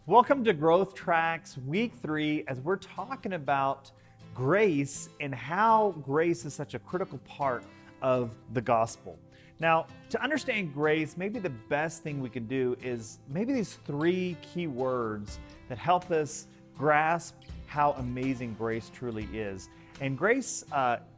Welcome to Growth Tracks Week 3 as we're talking about grace and how grace is such a critical part of the gospel. Now, to understand grace, maybe the best thing we can do is maybe these 3 key words that help us grasp how amazing grace truly is. And grace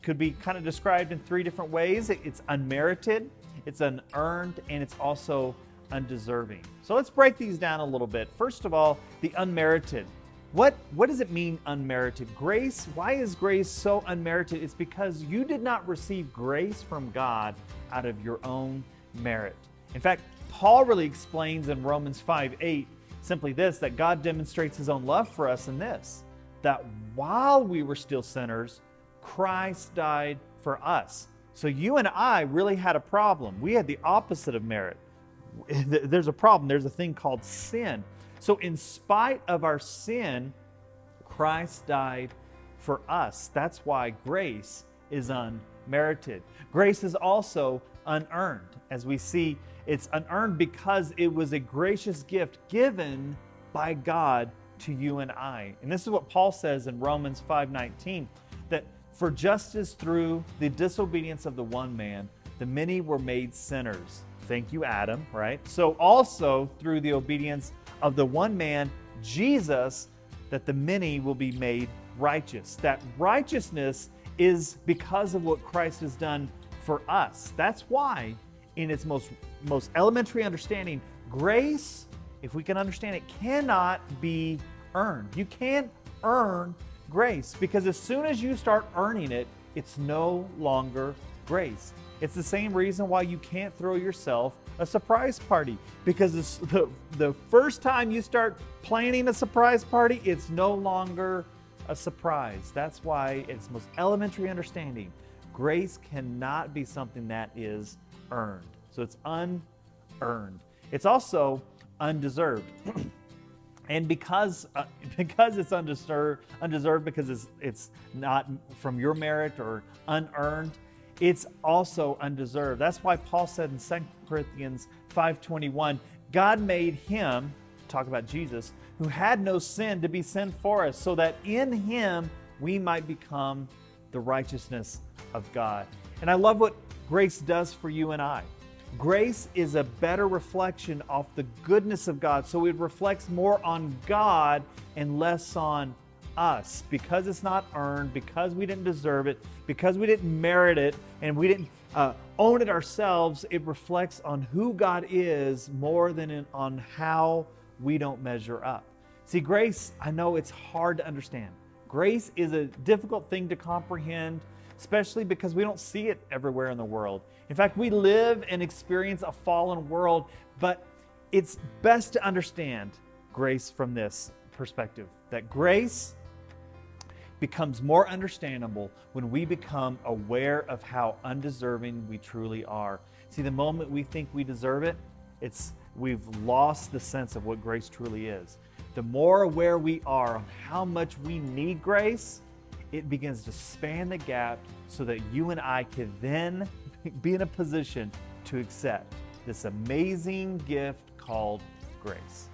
could be kind of described in 3 different ways. It's unmerited, it's unearned, and it's also undeserving. So let's break these down a little bit. First of all, the unmerited. What does it mean, unmerited? Grace, why is grace so unmerited? It's because you did not receive grace from God out of your own merit. In fact, Paul really explains in Romans 5:8 simply this, that God demonstrates his own love for us in this, that while we were still sinners, Christ died for us. So you and I really had a problem. We had the opposite of merit. There's a problem. There's a thing called sin. So in spite of our sin, Christ died for us. That's why grace is unmerited. Grace is also unearned. As we see, it's unearned because it was a gracious gift given by God to you and I. And this is what Paul says in Romans 5:19, that for just as through the disobedience of the one man, the many were made sinners. Thank you, Adam, right? So also through the obedience of the one man, Jesus, that the many will be made righteous. That righteousness is because of what Christ has done for us. That's why, in its most elementary understanding, grace, if we can understand it, cannot be earned. You can't earn grace, because as soon as you start earning it, it's no longer grace. It's the same reason why you can't throw yourself a surprise party, because the first time you start planning a surprise party, it's no longer a surprise. That's why it's most elementary understanding. Grace cannot be something that is earned. So it's unearned. It's also undeserved. And because it's undeserved, because it's not from your merit or unearned, it's also undeserved. That's why Paul said in 2 Corinthians 5:21, God made him, talk about Jesus, who had no sin, to be sin for us, so that in him we might become the righteousness of God. And I love what grace does for you and I. Grace is a better reflection of the goodness of God. So it reflects more on God and less on us, because it's not earned, because we didn't deserve it, because we didn't merit it, and we didn't own it ourselves. It reflects on who God is more than on how we don't measure up. See, grace, I know it's hard to understand. Grace is a difficult thing to comprehend, especially because we don't see it everywhere in the world. In fact, we live and experience a fallen world, but it's best to understand grace from this perspective, that grace becomes more understandable when we become aware of how undeserving we truly are. See, the moment we think we deserve it, we've lost the sense of what grace truly is. The more aware we are of how much we need grace, it begins to span the gap so that you and I can then be in a position to accept this amazing gift called grace.